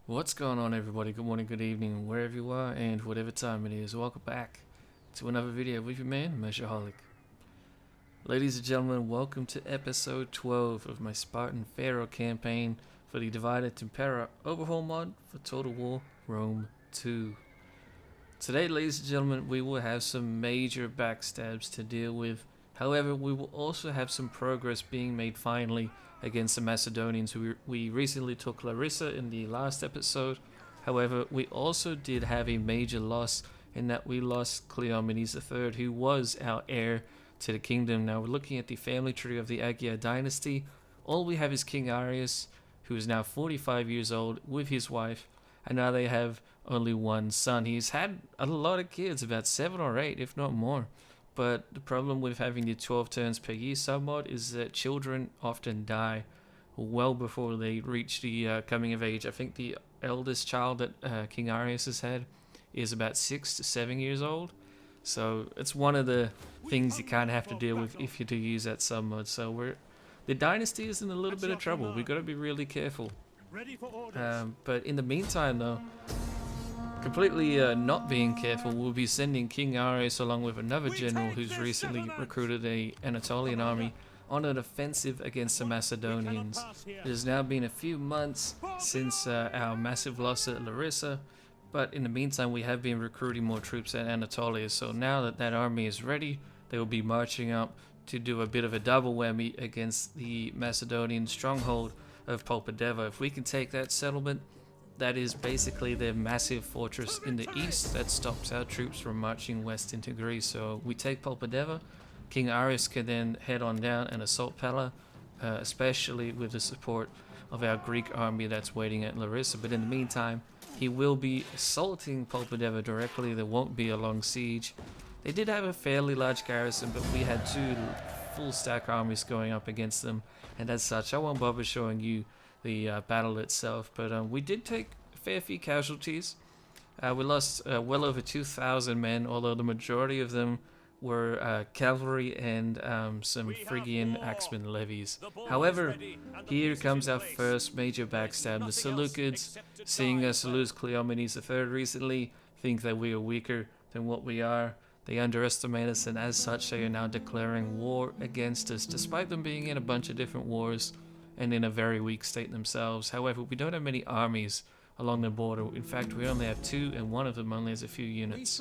What's going on, everybody? Good morning, good evening, wherever you are and whatever time it is. Welcome back to another video with your man, Measureaholic. Ladies and gentlemen, welcome to episode 12 of my Spartan Pharaoh campaign for the Divided Impera overhaul mod for Total War Rome 2. Today, ladies and gentlemen, we will have some major backstabs to deal with. However, we will also have some progress being made finally against the Macedonians. We recently took Larissa in the last episode. However, we also did have a major loss in that we lost Cleomenes III, who was our heir to the kingdom. Now we're looking at the family tree of the Agia dynasty. All we have is King Arius, who is now 45 years old with his wife, and now they have only one son. He's had a lot of kids, about 7 or 8, if not more. But the problem with having the 12 turns per year submod is that children often die well before they reach the coming of age. I think the eldest child that King Arius has had is about 6 to 7 years old. So it's one of the things you kind of have to deal with if you do use that submod. So the dynasty is in a little bit of trouble. We've got to be really careful. But in the meantime, though, completely not being careful, we'll be sending King Arius along with another general who's recently recruited an Anatolian army on an offensive against the Macedonians. It has now been a few months since our massive loss at Larissa, but in the meantime we have been recruiting more troops at Anatolia, so now that that army is ready, they will be marching up to do a bit of a double whammy against the Macedonian stronghold of Pulpadeva. If we can take that settlement, that is basically their massive fortress in the east that stops our troops from marching west into Greece. So we take Pulpadeva, King Arius can then head on down and assault Pella, especially with the support of our Greek army that's waiting at Larissa. But in the meantime, he will be assaulting Pulpadeva directly. There won't be a long siege. They did have a fairly large garrison, but we had 2 full stack armies going up against them, and as such I won't bother showing you the battle itself, but we did take a fair few casualties. We lost well over 2,000 men, although the majority of them were cavalry and some Phrygian axemen levies. However, here comes our first major backstab. The Seleucids, seeing us lose Cleomenes III recently, think that we are weaker than what we are. They underestimate us, and as such they are now declaring war against us, despite them being in a bunch of different wars and in a very weak state themselves. However, we don't have many armies along the border. In fact, we only have 2, and one of them only has a few units.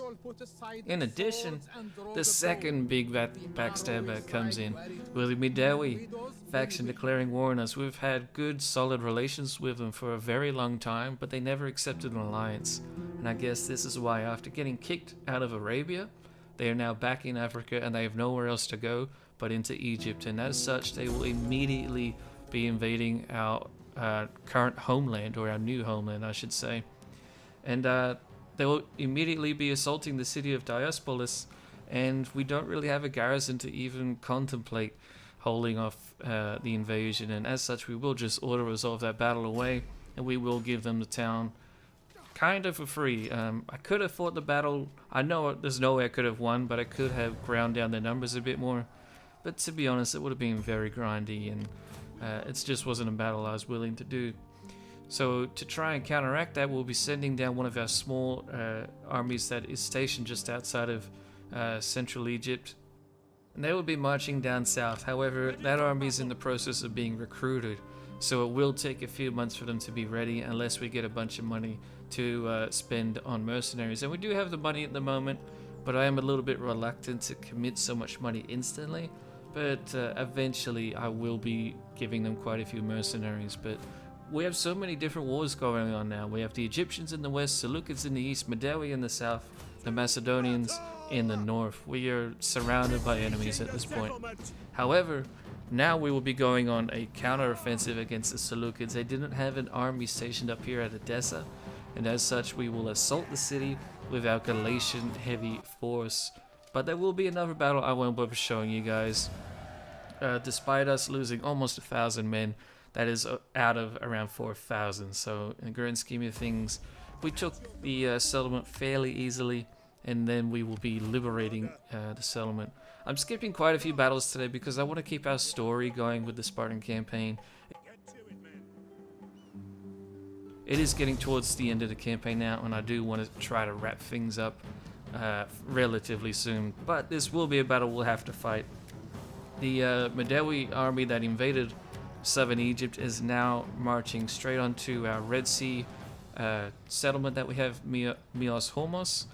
In addition, the second big backstabber comes in with the DeI faction declaring war on us. We've had good, solid relations with them for a very long time, but they never accepted an alliance. And I guess this is why, after getting kicked out of Arabia, they are now back in Africa and they have nowhere else to go but into Egypt. And as such, they will immediately be invading our current homeland, or our new homeland I should say, and they will immediately be assaulting the city of Diospolis, and we don't really have a garrison to even contemplate holding off the invasion, and as such we will just auto-resolve that battle away, and we will give them the town kind of for free. I could have fought the battle. I know there's no way I could have won, but I could have ground down their numbers a bit more, but to be honest it would have been very grindy, and it just wasn't a battle I was willing to do. So to try and counteract that, we'll be sending down one of our small armies that is stationed just outside of central Egypt, and they will be marching down south. However, that army is in the process of being recruited, so it will take a few months for them to be ready unless we get a bunch of money to spend on mercenaries. And we do have the money at the moment, but I am a little bit reluctant to commit so much money instantly. But eventually I will be giving them quite a few mercenaries. But we have so many different wars going on now. We have the Egyptians in the west, Seleucids in the east, Medeli in the south, the Macedonians in the north. We are surrounded by enemies at this point. However, now we will be going on a counter-offensive against the Seleucids. They didn't have an army stationed up here at Edessa, and as such we will assault the city with our Galatian heavy force. But there will be another battle I won't bother showing you guys. Despite us losing almost 1,000 men, that is out of around 4,000. So in the grand scheme of things, we took the settlement fairly easily, and then we will be liberating the settlement. I'm skipping quite a few battles today because I want to keep our story going with the Spartan campaign. it is getting towards the end of the campaign now, and I do want to try to wrap things up relatively soon. But this will be a battle we'll have to fight. The Medewi army that invaded southern Egypt is now marching straight onto our Red Sea settlement that we have, Mios Hormos,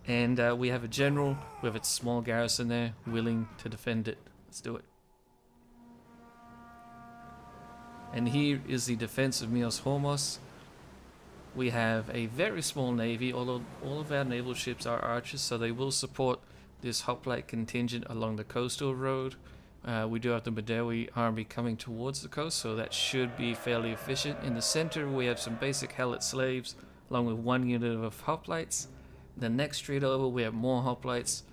and we have a general with its small garrison there willing to defend it. Let's do it. And here is the defense of Mios Hormos. We have a very small navy, although all of our naval ships are archers, so they will support this hoplite contingent along the coastal road. We do have the Medewi army coming towards the coast, so that should be fairly efficient. In the center, we have some basic helot slaves, along with one unit of hoplites. The next street over, we have more hoplites,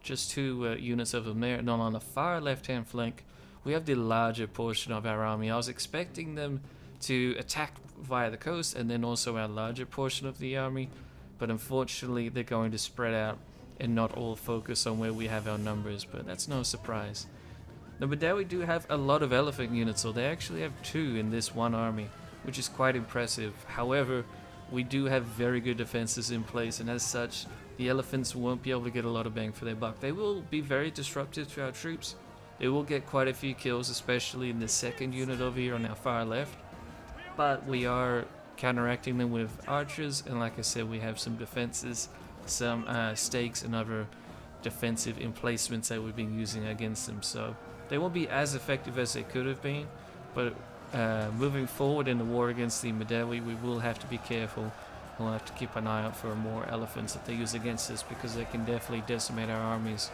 just two units of them there. And on the far left-hand flank, we have the larger portion of our army. I was expecting them to attack via the coast, and then also our larger portion of the army, but unfortunately, they're going to spread out and not all focus on where we have our numbers, but that's no surprise. The Medewi do have a lot of elephant units, so they actually have 2 in this one army, which is quite impressive. However, we do have very good defenses in place, and as such, the elephants won't be able to get a lot of bang for their buck. They will be very disruptive to our troops. They will get quite a few kills, especially in the second unit over here on our far left, but we are counteracting them with archers, and like I said, we have some defenses, some stakes and other defensive emplacements that we've been using against them, so they won't be as effective as they could have been. But moving forward in the war against the Medewi, we will have to be careful. We'll have to keep an eye out for more elephants that they use against us, because they can definitely decimate our armies.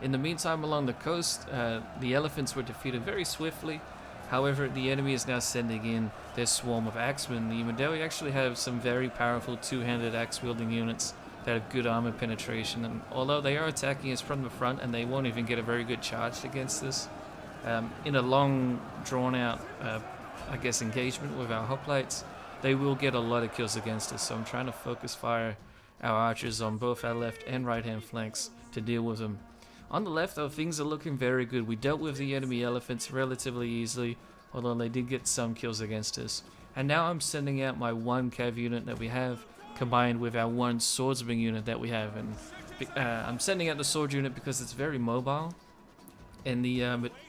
In the meantime, along the coast, the elephants were defeated very swiftly. However, the enemy is now sending in their swarm of axemen. The Medewi actually have some very powerful two-handed axe-wielding units that have good armor penetration, and although they are attacking us from the front and they won't even get a very good charge against us, in a long drawn-out, engagement with our hoplites, they will get a lot of kills against us, so I'm trying to focus fire our archers on both our left and right-hand flanks to deal with them. On the left, though, things are looking very good. We dealt with the enemy elephants relatively easily, although they did get some kills against us. And now I'm sending out my 1 cav unit that we have, combined with our 1 swordsman unit that we have. And I'm sending out the sword unit because it's very mobile. And the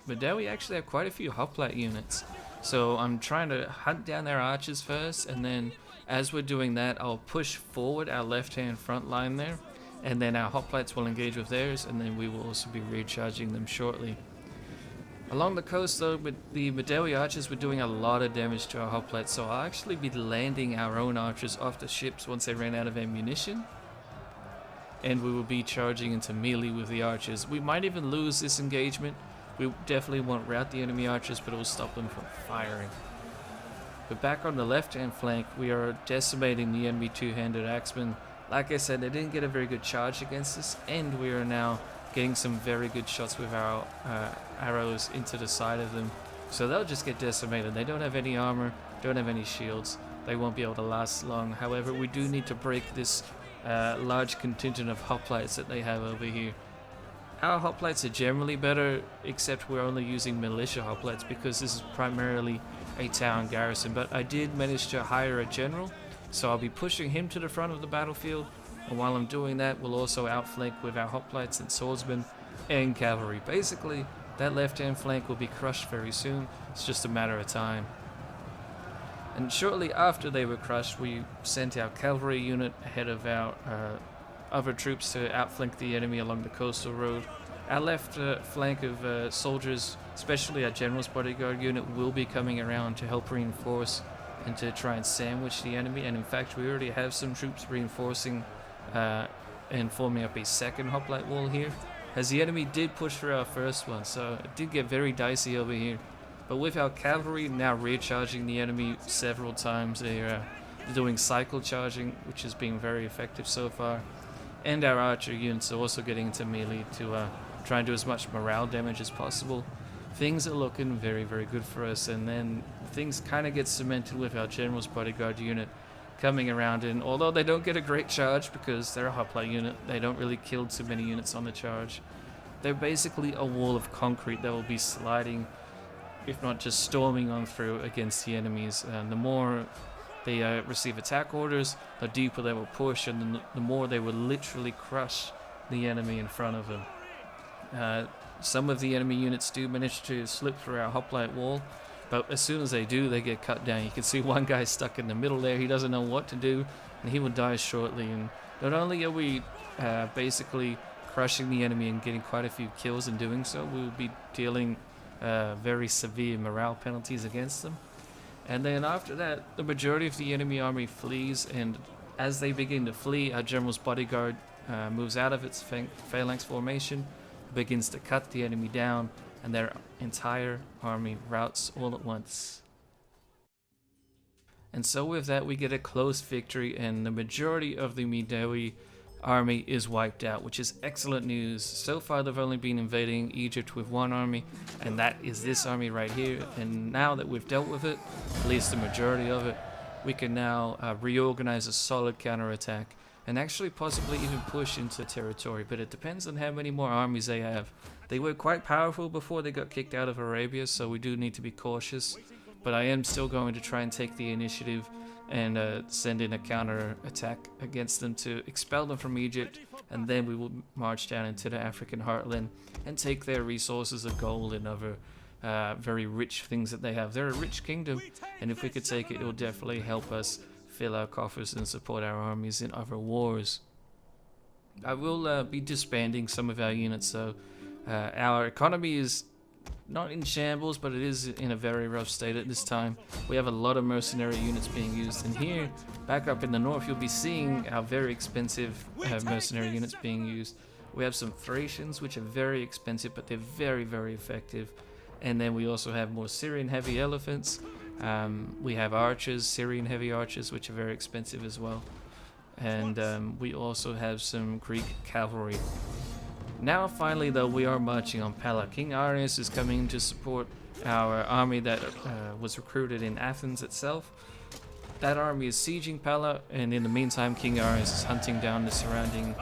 Medewi actually have quite a few hoplite units. So I'm trying to hunt down their archers first, and then as we're doing that, I'll push forward our left-hand front line there. And then our hoplites will engage with theirs, and then we will also be recharging them shortly. Along the coast, though, the Medewi archers were doing a lot of damage to our hoplites, so I'll actually be landing our own archers off the ships once they ran out of ammunition. And we will be charging into melee with the archers. We might even lose this engagement. We definitely won't rout the enemy archers, but it will stop them from firing. But back on the left-hand flank, we are decimating the enemy two-handed axemen. Like I said, they didn't get a very good charge against us, and we are now getting some very good shots with our arrows into the side of them. So they'll just get decimated. They don't have any armor, don't have any shields. They won't be able to last long. However, we do need to break this large contingent of hoplites that they have over here. Our hoplites are generally better, except we're only using militia hoplites because this is primarily a town garrison. But I did manage to hire a general, so I'll be pushing him to the front of the battlefield, and while I'm doing that, we'll also outflank with our hoplites and swordsmen and cavalry. Basically, that left-hand flank will be crushed very soon. It's just a matter of time. And shortly after they were crushed, we sent our cavalry unit ahead of our other troops to outflank the enemy along the coastal road. Our left flank of soldiers, especially our general's bodyguard unit, will be coming around to help reinforce and to try and sandwich the enemy. And in fact, we already have some troops reinforcing and forming up a second hoplite wall here, as the enemy did push through our first one, so it did get very dicey over here. But with our cavalry now recharging the enemy several times, they're doing cycle charging, which has been very effective so far, and our archer units are also getting into melee to try and do as much morale damage as possible. Things are looking very, very good for us, and then things kind of get cemented with our general's bodyguard unit coming around, and although they don't get a great charge because they're a hoplite unit, they don't really kill too many units on the charge. They're basically a wall of concrete that will be sliding if not just storming on through against the enemies. And the more they receive attack orders, the deeper they will push, and the more they will literally crush the enemy in front of them. Some of the enemy units do manage to slip through our hoplite wall, but as soon as they do, they get cut down. You can see one guy stuck in the middle there. He doesn't know what to do, and he will die shortly. And not only are we basically crushing the enemy and getting quite a few kills in doing so, we will be dealing very severe morale penalties against them. And then after that, the majority of the enemy army flees, and as they begin to flee, our general's bodyguard moves out of its phalanx formation, begins to cut the enemy down, and their entire army routs all at once. And so with that, we get a close victory, and the majority of the DeI army is wiped out, which is excellent news. So far they've only been invading Egypt with one army, and that is this army right here. And now that we've dealt with it, at least the majority of it, we can now reorganize a solid counterattack and actually possibly even push into territory, but it depends on how many more armies they have. They were quite powerful before they got kicked out of Arabia, so we do need to be cautious, but I am still going to try and take the initiative and send in a counter attack against them to expel them from Egypt, and then we will march down into the African heartland and take their resources of gold and other very rich things that they have. They're a rich kingdom, and if we could take it, it will definitely help us fill our coffers and support our armies in other wars. I will be disbanding some of our units, so our economy is not in shambles, but it is in a very rough state at this time. We have a lot of mercenary units being used, and here, back up in the north, you'll be seeing our very expensive mercenary units being used. We have some Thracians, which are very expensive, but they're very, very effective. And then we also have more Syrian heavy elephants. We have archers, Syrian heavy archers, which are very expensive as well. And we also have some Greek cavalry. Now finally though, we are marching on Pella. King Arius is coming to support our army that was recruited in Athens itself. That army is sieging Pella, and in the meantime King Arius is hunting down the surrounding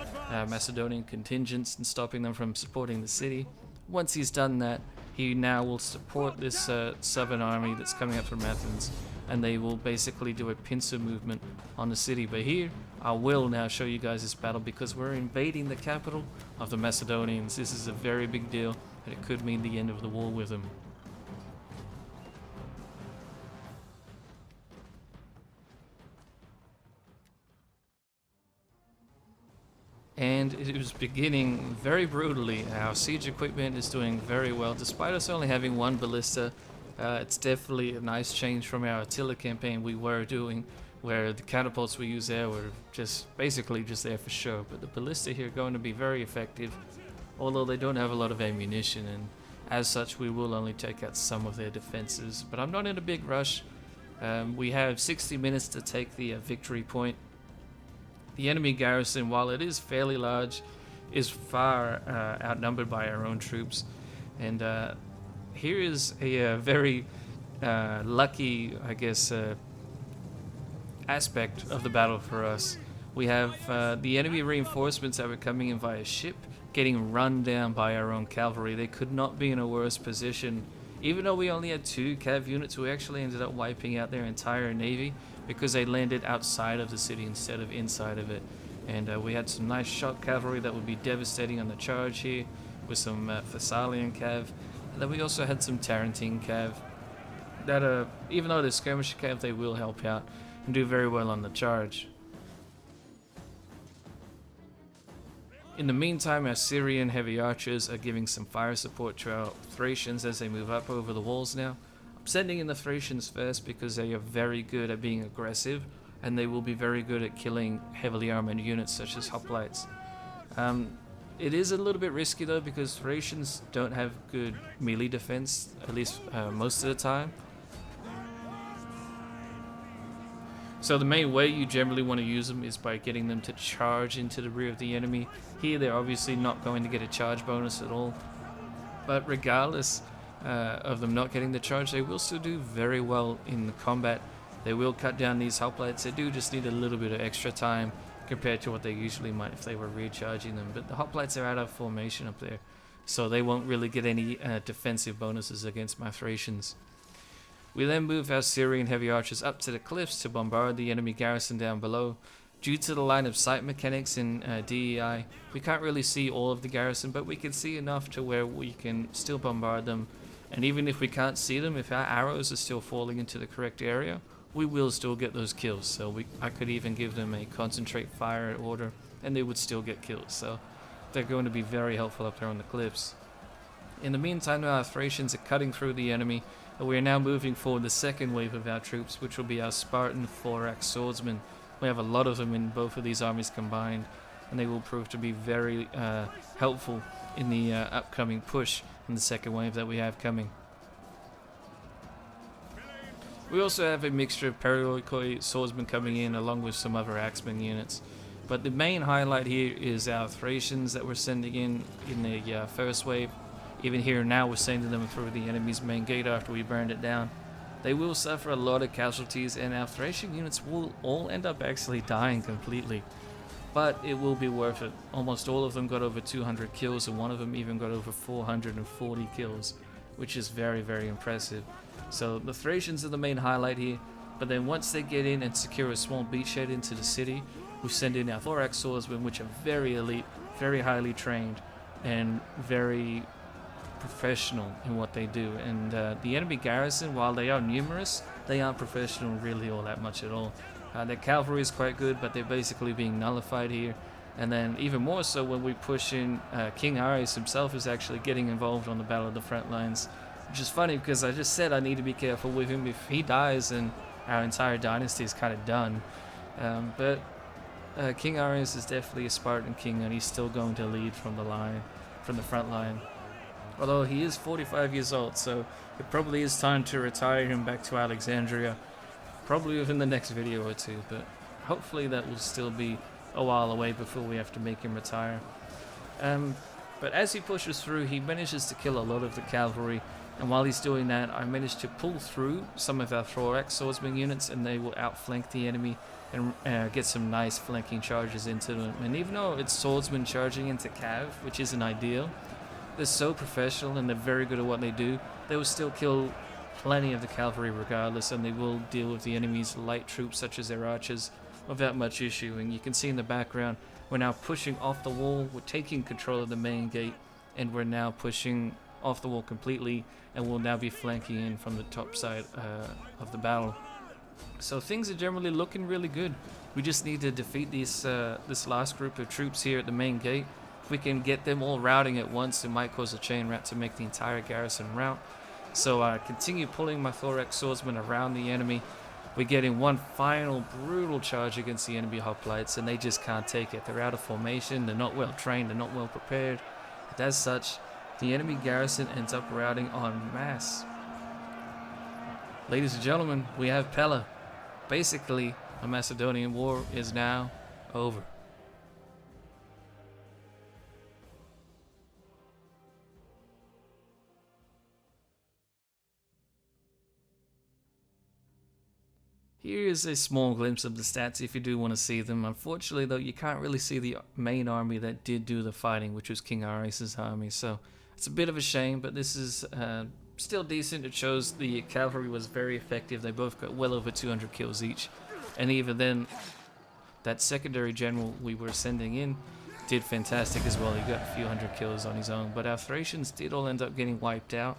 Macedonian contingents and stopping them from supporting the city. Once he's done that, he now will support this southern army that's coming up from Athens, and they will basically do a pincer movement on the city. But here, I will now show you guys this battle because we're invading the capital of the Macedonians. This is a very big deal, and it could mean the end of the war with them. And it was beginning very brutally. Our siege equipment is doing very well, despite us only having one ballista. It's definitely a nice change from our Attila campaign we were doing, where the catapults we used there were just basically just there for show. But the ballista here are going to be very effective, although they don't have a lot of ammunition, and as such we will only take out some of their defenses. But I'm not in a big rush. We have 60 minutes to take the victory point. The enemy garrison, while it is fairly large, is far outnumbered by our own troops. And here is a very lucky, I guess, aspect of the battle for us. We have the enemy reinforcements that were coming in via ship getting run down by our own cavalry. They could not be in a worse position. Even though we only had 2 cav units, we actually ended up wiping out their entire navy because they landed outside of the city instead of inside of it. And we had some nice shock cavalry that would be devastating on the charge here, with some Thessalian cav. And then we also had some Tarentine cav that, even though they're skirmisher cav, they will help out and do very well on the charge. In the meantime, our Syrian heavy archers are giving some fire support to our Thracians as they move up over the walls now. I'm sending in the Thracians first because they are very good at being aggressive, and they will be very good at killing heavily armored units such as hoplites. It is a little bit risky though, because Thracians don't have good melee defense, at least most of the time. So the main way you generally want to use them is by getting them to charge into the rear of the enemy. Here they're obviously not going to get a charge bonus at all, but regardless of them not getting the charge, they will still do very well in the combat. They will cut down these hoplites. They do just need a little bit of extra time compared to what they usually might if they were recharging them. But the hoplites are out of formation up there, so they won't really get any defensive bonuses against my Thracians. We then move our Syrian heavy archers up to the cliffs to bombard the enemy garrison down below. Due to the line of sight mechanics in DEI, we can't really see all of the garrison, but we can see enough to where we can still bombard them. And even if we can't see them, if our arrows are still falling into the correct area, we will still get those kills. So I could even give them a concentrate fire order, and they would still get kills. So they're going to be very helpful up there on the cliffs. In the meantime, our Thracians are cutting through the enemy, and we are now moving forward the second wave of our troops, which will be our Spartan thorax swordsmen. We have a lot of them in both of these armies combined, and they will prove to be very helpful in the upcoming push in the second wave that we have coming. We also have a mixture of Periloikoi swordsmen coming in along with some other axemen units. But the main highlight here is our Thracians that we're sending in the first wave. Even here now we're sending them through the enemy's main gate after we burned it down. They will suffer a lot of casualties, and our Thracian units will all end up actually dying completely. But it will be worth it. Almost all of them got over 200 kills, and one of them even got over 440 kills, which is very, very impressive. So the Thracians are the main highlight here, but then once they get in and secure a small beachhead into the city, we send in our thorax swordsmen, which are very elite, very highly trained, and very professional in what they do. And the enemy garrison, while they are numerous, they aren't professional really all that much at all. Their cavalry is quite good, but they're basically being nullified here. And then even more so when we push in, King Ares himself is actually getting involved on the Battle of the Front Lines, which is funny because I just said I need to be careful with him. If he dies, then our entire dynasty is kind of done. But King Ares is definitely a Spartan king, and he's still going to lead from the front line. Although he is 45 years old, so it probably is time to retire him back to Alexandria, probably within the next video or two, but hopefully that will still be a while away before we have to make him retire. But as he pushes through, he manages to kill a lot of the cavalry, and while he's doing that, I managed to pull through some of our thorax swordsman units, and they will outflank the enemy and get some nice flanking charges into them. And even though it's swordsmen charging into cav, which isn't ideal, they're so professional and they're very good at what they do, they will still kill plenty of the cavalry regardless, and they will deal with the enemy's light troops such as their archers without much issue. And you can see in the background, we're now pushing off the wall, we're taking control of the main gate, and we're now pushing off the wall completely, and we'll now be flanking in from the top side of the battle. So things are generally looking really good. We just need to defeat this last group of troops here at the main gate. If we can get them all routing at once, it might cause a chain rout to make the entire garrison rout. So I continue pulling my thorax swordsmen around the enemy. We're getting one final brutal charge against the enemy hoplites, and they just can't take it. They're out of formation, they're not well trained, they're not well prepared. And as such, the enemy garrison ends up routing en masse. Ladies and gentlemen, we have Pella. Basically, the Macedonian War is now over. Here is a small glimpse of the stats if you do want to see them. Unfortunately though, you can't really see the main army that did do the fighting, which was King Ares' army, so it's a bit of a shame, but this is still decent. It shows the cavalry was very effective. They both got well over 200 kills each, and even then, that secondary general we were sending in did fantastic as well. He got a few hundred kills on his own, but our Thracians did all end up getting wiped out.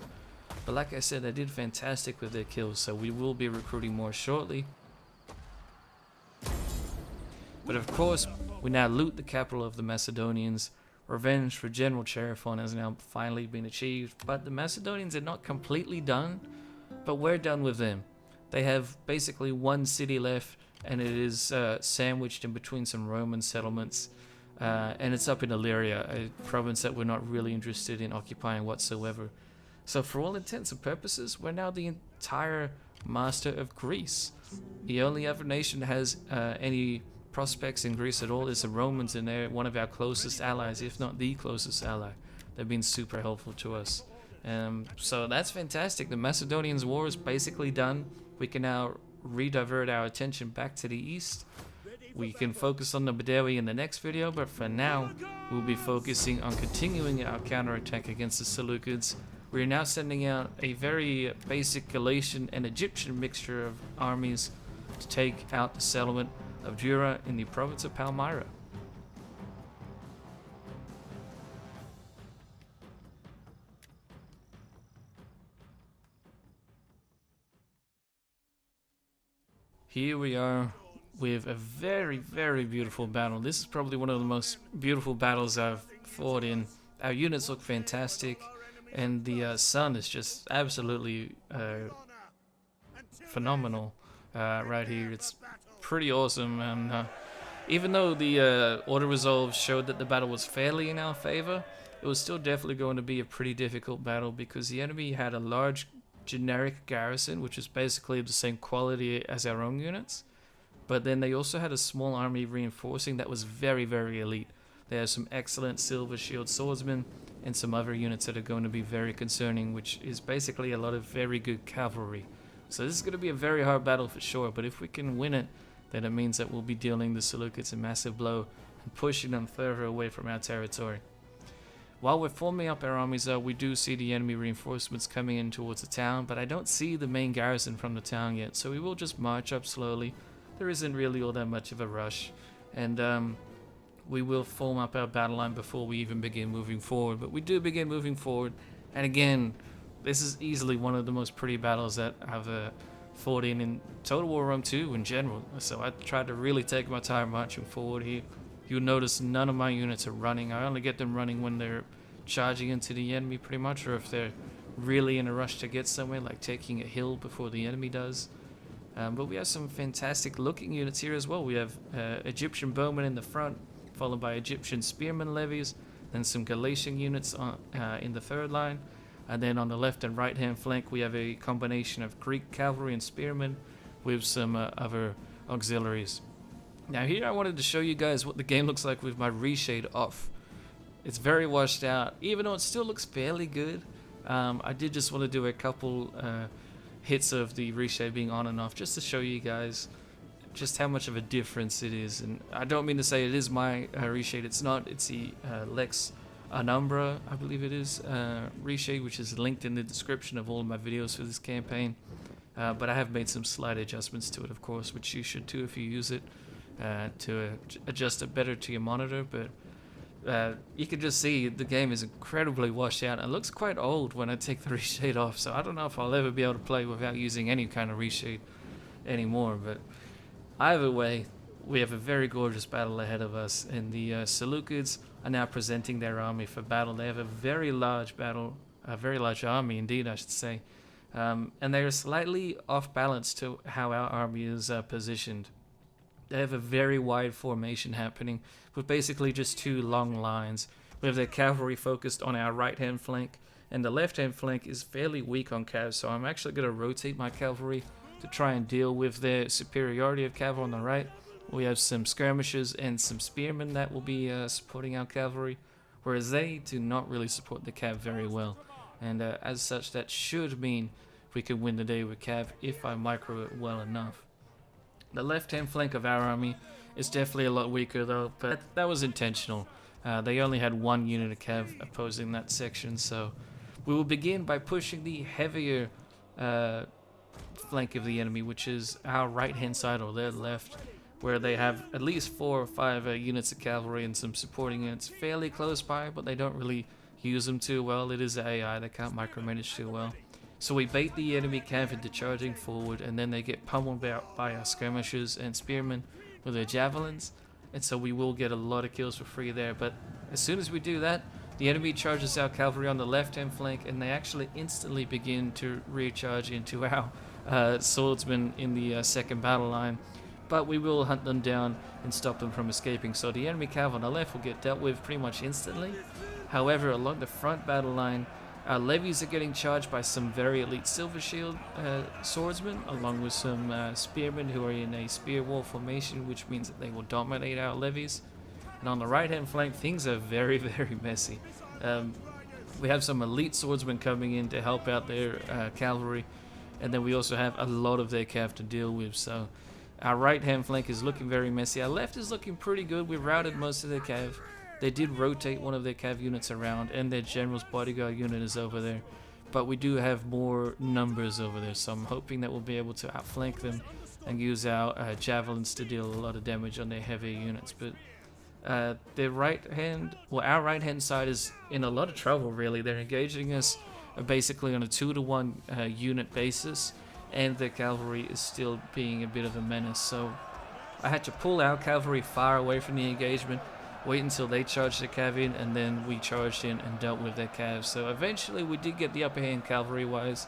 But like I said, they did fantastic with their kills, so we will be recruiting more shortly. But of course, we now loot the capital of the Macedonians. Revenge for General Cherifon has now finally been achieved, but the Macedonians are not completely done, but we're done with them. They have basically one city left, and it is sandwiched in between some Roman settlements, and it's up in Illyria, a province that we're not really interested in occupying whatsoever. So for all intents and purposes, we're now the entire master of Greece. The only other nation that has any prospects in Greece at all is the Romans, and they're one of our closest allies, if not the closest ally. They've been super helpful to us. So that's fantastic. The Macedonian War is basically done. We can now redivert our attention back to the east. We can focus on the Bedewi in the next video, but for now, we'll be focusing on continuing our counterattack against the Seleucids. We are now sending out a very basic Galatian and Egyptian mixture of armies to take out the settlement of Jura in the province of Palmyra. Here we are with a very, very beautiful battle. This is probably one of the most beautiful battles I've fought in. Our units look fantastic, and the sun is just absolutely phenomenal right here. It's pretty awesome, and even though the auto resolve showed that the battle was fairly in our favor, it was still definitely going to be a pretty difficult battle because the enemy had a large generic garrison, which is basically the same quality as our own units, but then they also had a small army reinforcing that was very, very elite. They have some excellent silver shield swordsmen and some other units that are going to be very concerning, which is basically a lot of very good cavalry. So this is going to be a very hard battle for sure, but if we can win it, then it means that we'll be dealing the Seleucids a massive blow and pushing them further away from our territory. While we're forming up our armies, we do see the enemy reinforcements coming in towards the town, but I don't see the main garrison from the town yet, so we will just march up slowly. There isn't really all that much of a rush, and we will form up our battle line before we even begin moving forward. But we do begin moving forward, and again, this is easily one of the most pretty battles that I've fought in Total War Rome 2 in general, so I tried to really take my time marching forward here. You'll notice none of my units are running. I only get them running when they're charging into the enemy pretty much, or if they're really in a rush to get somewhere, like taking a hill before the enemy does. But we have some fantastic looking units here as well. We have Egyptian bowmen in the front, followed by Egyptian spearmen levies, then some Galatian units in the third line, and then on the left and right hand flank we have a combination of Greek cavalry and spearmen with some other auxiliaries. Now here I wanted to show you guys what the game looks like with my reshade off. It's very washed out, even though it still looks fairly good. I did just want to do a couple hits of the reshade being on and off just to show you guys just how much of a difference it is. And I don't mean to say it is my reshade, it's not. It's the Lex Anumbra, I believe it is, reshade, which is linked in the description of all of my videos for this campaign. But I have made some slight adjustments to it, of course, which you should too if you use it. To adjust it better to your monitor, but you can just see the game is incredibly washed out and looks quite old when I take the reshade off, so I don't know if I'll ever be able to play without using any kind of reshade anymore. But either way, we have a very gorgeous battle ahead of us, and the Seleucids are now presenting their army for battle. They have a very large army indeed, I should say, and they are slightly off balance to how our army is positioned. They have a very wide formation happening with basically just two long lines. We have their cavalry focused on our right hand flank, and the left hand flank is fairly weak on cav, so I'm actually going to rotate my cavalry to try and deal with their superiority of cav on the right. We have some skirmishers and some spearmen that will be supporting our cavalry, whereas they do not really support the cav very well, and as such that should mean we can win the day with cav if I micro it well enough. The left-hand flank of our army is definitely a lot weaker though, but that was intentional. They only had one unit of cav opposing that section, so we will begin by pushing the heavier flank of the enemy, which is our right-hand side or their left, where they have at least 4 or 5 units of cavalry and some supporting units fairly close by, but they don't really use them too well. It is AI, they can't micromanage too well. So we bait the enemy cav into charging forward, and then they get pummeled by our skirmishers and spearmen with their javelins, and so we will get a lot of kills for free there. But as soon as we do that, the enemy charges our cavalry on the left hand flank, and they actually instantly begin to recharge into our swordsmen in the second battle line. But we will hunt them down and stop them from escaping, so the enemy cav on the left will get dealt with pretty much instantly. However, along the front battle line, our levies are getting charged by some very elite silver shield swordsmen, along with some spearmen who are in a spear wall formation, which means that they will dominate our levies. And on the right hand flank, things are very, very messy. We have some elite swordsmen coming in to help out their cavalry, and then we also have a lot of their cav to deal with. So Our right hand flank is looking very messy. Our left is looking pretty good. We routed most of their cav. They did rotate one of their cav units around, and their general's bodyguard unit is over there. But we do have more numbers over there, so I'm hoping that we'll be able to outflank them and use our javelins to deal a lot of damage on their heavier units. But our right hand side is in a lot of trouble, really. They're engaging us basically on a 2-to-1 unit basis, and the cavalry is still being a bit of a menace. So I had to pull our cavalry far away from the engagement, wait until they charged the cav in, and then we charged in and dealt with their calves. So eventually we did get the upper hand cavalry wise,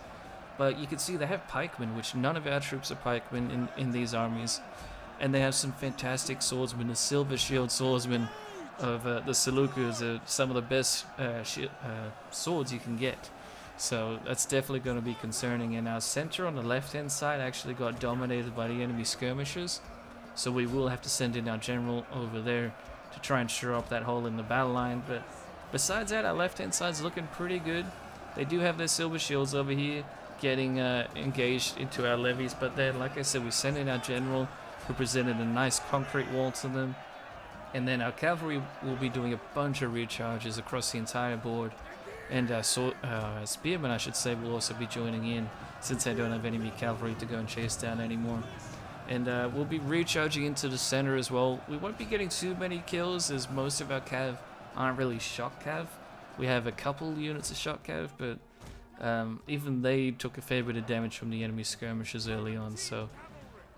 but you can see they have pikemen, which none of our troops are pikemen in these armies, and they have some fantastic swordsmen. The silver shield swordsmen of the Seleucids are some of the best swords you can get. So that's definitely going to be concerning. And our center on the left hand side actually got dominated by the enemy skirmishers, so we will have to send in our general over there to try and shore up that hole in the battle line. But besides that, our left hand side's looking pretty good. They do have their silver shields over here getting engaged into our levies, but then, like I said, we sent in our general, who presented a nice concrete wall to them, and then our cavalry will be doing a bunch of recharges across the entire board. And our spearmen, I should say, will also be joining in, since I don't have enemy cavalry to go and chase down anymore. And we'll be recharging into the center as well. We won't be getting too many kills, as most of our cav aren't really shock cav. We have a couple units of shock cav, but even they took a fair bit of damage from the enemy skirmishers early on. So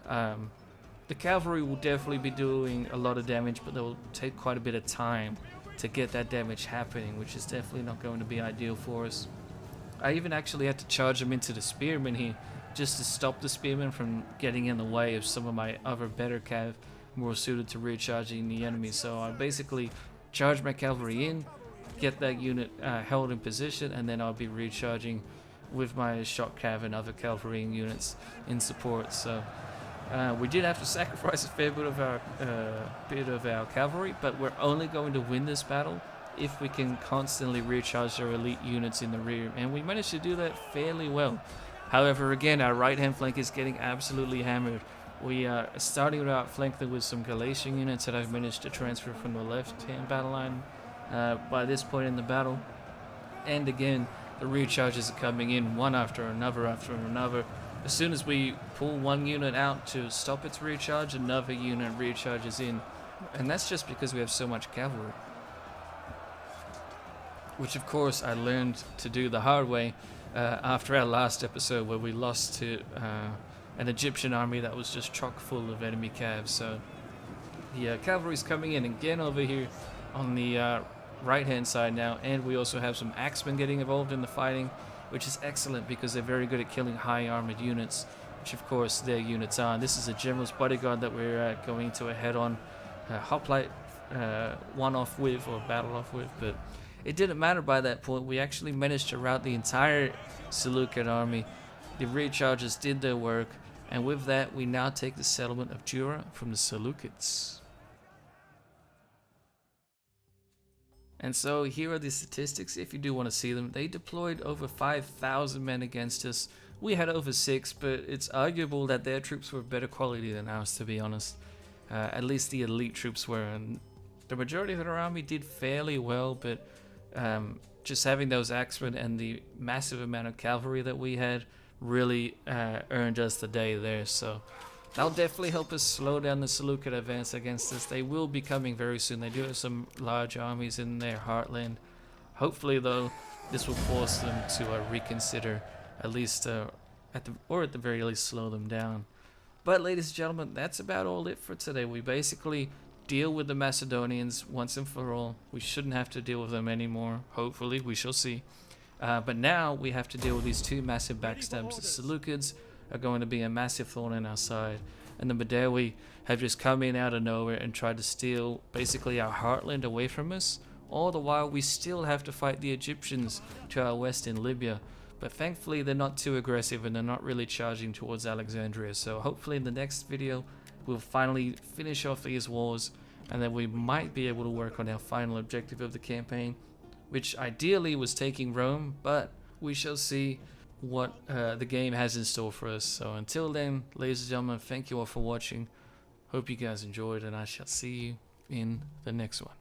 the cavalry will definitely be doing a lot of damage, but they will take quite a bit of time to get that damage happening, which is definitely not going to be ideal for us. I even actually had to charge them into the spearmen here, just to stop the spearmen from getting in the way of some of my other better cav, more suited to recharging the enemy. So I basically charge my cavalry in, get that unit held in position, and then I'll be recharging with my shock cav and other cavalry units in support. So we did have to sacrifice a fair bit of our cavalry, but we're only going to win this battle if we can constantly recharge our elite units in the rear, and we managed to do that fairly well. However, again, our right hand flank is getting absolutely hammered. We are starting to outflank them with some Galatian units that I've managed to transfer from the left hand battle line by this point in the battle, and again, the recharges are coming in one after another after another. As soon as we pull one unit out to stop its recharge, another unit recharges in. And that's just because we have so much cavalry. Which of course I learned to do the hard way after our last episode, where we lost to an Egyptian army that was just chock full of enemy calves. So the cavalry's coming in again over here on the right hand side now, and we also have some axemen getting involved in the fighting, which is excellent because they're very good at killing high armored units, which of course their units are. And this is a general's bodyguard that we're going to a head-on hoplite one-off with, or battle-off with, but it didn't matter by that point. We actually managed to rout the entire Seleucid army. The recharges did their work, and with that we now take the settlement of Jura from the Seleucids. And so here are the statistics, if you do want to see them. They deployed over 5,000 men against us. We had over 6, but it's arguable that their troops were better quality than ours, to be honest. At least the elite troops were, and the majority of our army did fairly well, but just having those axemen and the massive amount of cavalry that we had really earned us the day there. So that'll definitely help us slow down the Seleucid advance against us. They will be coming very soon. They do have some large armies in their heartland. Hopefully, though, this will force them to reconsider, at least, at the very least, slow them down. But, ladies and gentlemen, that's about all it for today. We basically deal with the Macedonians once and for all. We shouldn't have to deal with them anymore. Hopefully, we shall see. But now we have to deal with these two massive backstabs. The Seleucids are going to be a massive thorn in our side, and the Bedewi have just come in out of nowhere and tried to steal basically our heartland away from us. All the while we still have to fight the Egyptians to our west in Libya, but thankfully they're not too aggressive and they're not really charging towards Alexandria. So hopefully in the next video we'll finally finish off these wars, and then we might be able to work on our final objective of the campaign, which ideally was taking Rome, but we shall see. what the game has in store for us. So until then, ladies and gentlemen, thank you all for watching. Hope you guys enjoyed, and I shall see you in the next one.